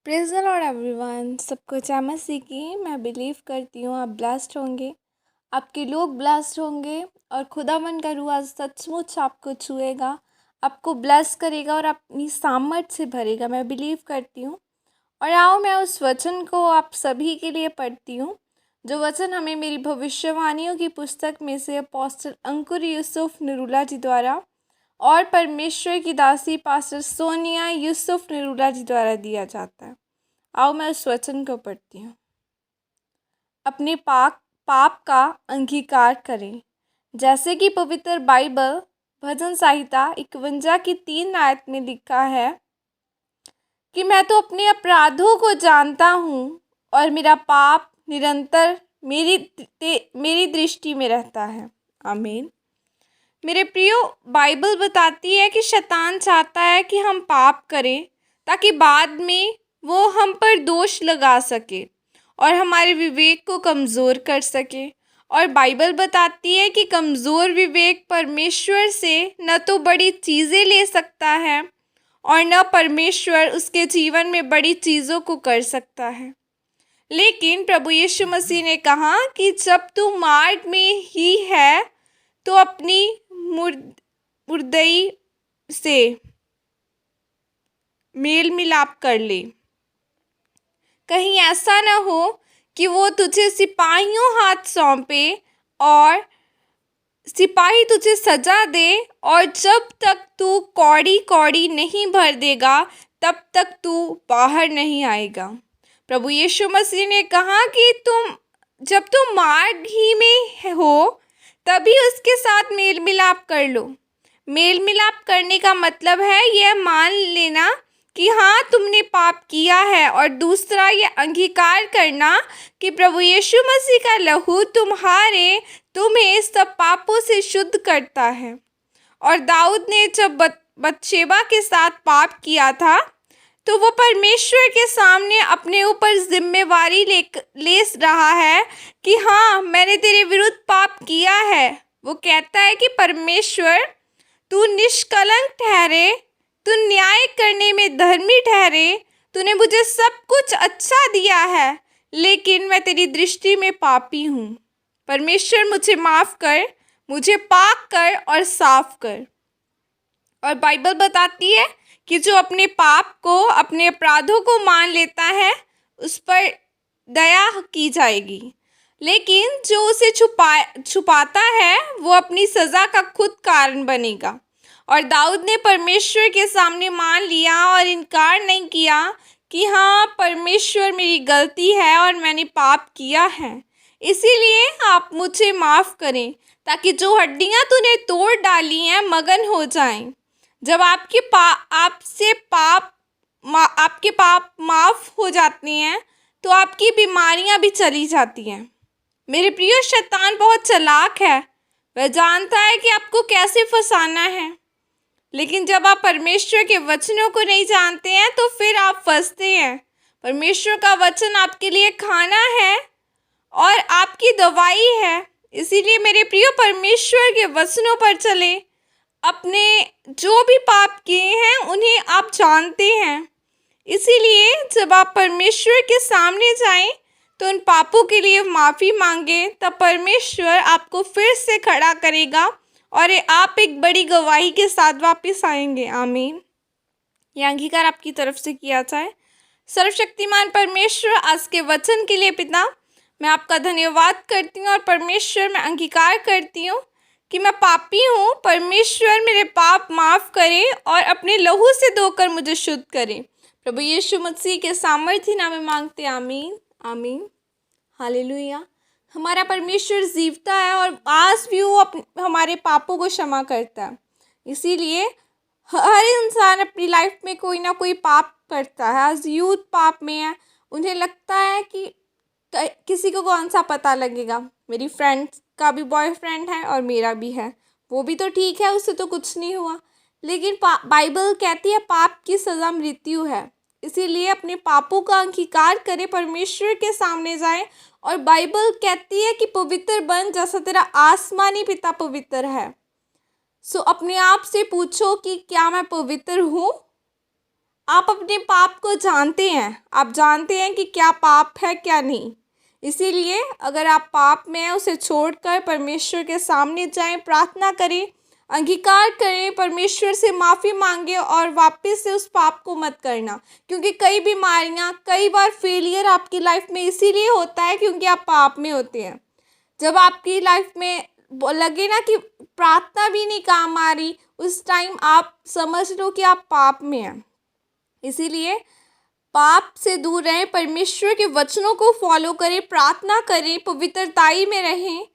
Praise the Lord everyone. सबको जय मसीह की। मैं बिलीव करती हूँ आप ब्लेस्ड होंगे, आपके लोग ब्लेस्ड होंगे और खुदावन का रूह आज सचमुच आपको छुएगा, आपको ब्लेस करेगा और अपनी सामर्थ से भरेगा। मैं बिलीव करती हूँ। और आओ मैं उस वचन को आप सभी के लिए पढ़ती हूँ, जो वचन हमें मेरी भविष्यवाणियों की पुस्तक में से अपोस्टल अंकुर यूसुफ निरूला जी द्वारा और परमेश्वर की दासी पास्टर सोनिया यूसुफ निरूला जी द्वारा दिया जाता है। आओ मैं उस वचन को पढ़ती हूँ। अपने पाप का अंगीकार करें, जैसे कि पवित्र बाइबल भजन संहिता 51 की 3 आयत में लिखा है कि मैं तो अपने अपराधों को जानता हूँ और मेरा पाप निरंतर मेरी दृष्टि में रहता है। आमीन। मेरे प्रियो, बाइबल बताती है कि शैतान चाहता है कि हम पाप करें ताकि बाद में वो हम पर दोष लगा सके और हमारे विवेक को कमज़ोर कर सके। और बाइबल बताती है कि कमज़ोर विवेक परमेश्वर से न तो बड़ी चीज़ें ले सकता है और न परमेश्वर उसके जीवन में बड़ी चीज़ों को कर सकता है। लेकिन प्रभु यीशु मसीह ने कहा कि जब तू मार्ग में ही है तो अपनी मुर्दई से मेल मिलाप कर ले। कहीं ऐसा न हो कि वो तुझे सिपाहियों हाथ सौंपे और सिपाही तुझे सजा दे और जब तक तू कौड़ी कौड़ी नहीं भर देगा तब तक तू बाहर नहीं आएगा। प्रभु यीशु मसीह ने कहा कि जब तुम मार्ग ही में हो तभी उसके साथ मेल मिलाप कर लो। मेल मिलाप करने का मतलब है यह मान लेना कि हाँ तुमने पाप किया है, और दूसरा ये अंगीकार करना कि प्रभु यीशु मसीह का लहू तुम्हें सब पापों से शुद्ध करता है। और दाऊद ने जब बतशेबा के साथ पाप किया था तो वो परमेश्वर के सामने अपने ऊपर जिम्मेवारी ले रहा है कि हाँ मैंने तेरे विरुद्ध पाप किया है। वो कहता है कि परमेश्वर तू निष्कलंक ठहरे, तू न्याय करने में धर्मी ठहरे, तूने मुझे सब कुछ अच्छा दिया है लेकिन मैं तेरी दृष्टि में पापी हूँ। परमेश्वर मुझे माफ़ कर, मुझे पाक कर और साफ कर। और बाइबल बताती है कि जो अपने पाप को, अपने अपराधों को मान लेता है उस पर दया की जाएगी, लेकिन जो उसे छुपाता है वो अपनी सज़ा का खुद कारण बनेगा। और दाऊद ने परमेश्वर के सामने मान लिया और इनकार नहीं किया कि हाँ परमेश्वर मेरी गलती है और मैंने पाप किया है, इसीलिए आप मुझे माफ़ करें ताकि जो हड्डियाँ तूने तोड़ डाली हैं मगन हो जाएं। जब आपके पाप माफ़ हो जाते हैं तो आपकी बीमारियां भी चली जाती हैं। मेरे प्रिय, शैतान बहुत चालाक है, वह जानता है कि आपको कैसे फंसाना है, लेकिन जब आप परमेश्वर के वचनों को नहीं जानते हैं तो फिर आप फंसते हैं। परमेश्वर का वचन आपके लिए खाना है और आपकी दवाई है, इसीलिए मेरे प्रिय परमेश्वर के वचनों पर चले। अपने जो भी पाप किए हैं उन्हें आप जानते हैं, इसीलिए जब आप परमेश्वर के सामने जाएं तो उन पापों के लिए माफ़ी मांगे, तब परमेश्वर आपको फिर से खड़ा करेगा और आप एक बड़ी गवाही के साथ वापस आएंगे। आमीन। यह अंगीकार आपकी तरफ से किया जाए। सर्वशक्तिमान परमेश्वर, आज के वचन के लिए पिता मैं आपका धन्यवाद करती हूँ और परमेश्वर मैं अंगीकार करती हूँ कि मैं पापी हूँ। परमेश्वर मेरे पाप माफ़ करें और अपने लहू से धोकर मुझे शुद्ध करें। प्रभु यीशु मसीह के सामर्थ्य नाम में मांगते हैं। आमीन आमीन। हालेलुया। हमारा परमेश्वर जीवता है और आज भी वो हमारे पापों को क्षमा करता है। इसीलिए हर इंसान अपनी लाइफ में कोई ना कोई पाप करता है। आज यूथ पाप में है, उन्हें लगता है कि किसी को कौन सा पता लगेगा, मेरी फ्रेंड का भी बॉयफ्रेंड है और मेरा भी है, वो भी तो ठीक है, उससे तो कुछ नहीं हुआ। लेकिन बाइबल कहती है पाप की सज़ा मृत्यु है। इसीलिए अपने पापों का अंगीकार करें, परमेश्वर के सामने जाएं। और बाइबल कहती है कि पवित्र बन जैसा तेरा आसमानी पिता पवित्र है। सो अपने आप से पूछो कि क्या मैं पवित्र हूँ। आप अपने पाप को जानते हैं, आप जानते हैं कि क्या पाप है क्या नहीं। इसीलिए अगर आप पाप में हैं उसे छोड़कर परमेश्वर के सामने जाएं, प्रार्थना करें, अंगीकार करें, परमेश्वर से माफ़ी मांगे और वापस से उस पाप को मत करना। क्योंकि कई बीमारियां, कई बार फेलियर आपकी लाइफ में इसीलिए होता है क्योंकि आप पाप में होते हैं। जब आपकी लाइफ में लगे ना कि प्रार्थना भी नहीं काम आ रही, उस टाइम आप समझ लो कि आप पाप में हैं। इसीलिए पाप से दूर रहें, परमेश्वर के वचनों को फॉलो करें, प्रार्थना करें, पवित्रताई में रहें।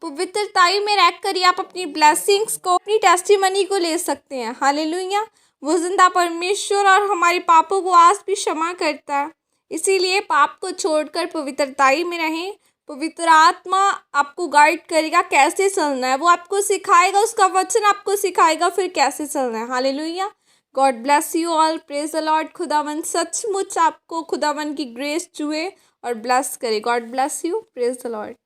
पवित्रताई में रहकर ही आप अपनी ब्लेसिंग्स को, अपनी टेस्टिमनी को ले सकते हैं। हालेलुया। वो जिंदा परमेश्वर और हमारे पापों को आज भी क्षमा करता है। इसीलिए पाप को छोड़कर पवित्रताई में रहें। पवित्र आत्मा आपको गाइड करेगा कैसे चलना है, वो आपको सिखाएगा, उसका वचन आपको सिखाएगा फिर कैसे चलना है। Hallelujah. God bless you all. Praise the Lord. खुदावन सचमुच आपको खुदावन की ग्रेस छुए और ब्लेस करे। God bless you. Praise the Lord.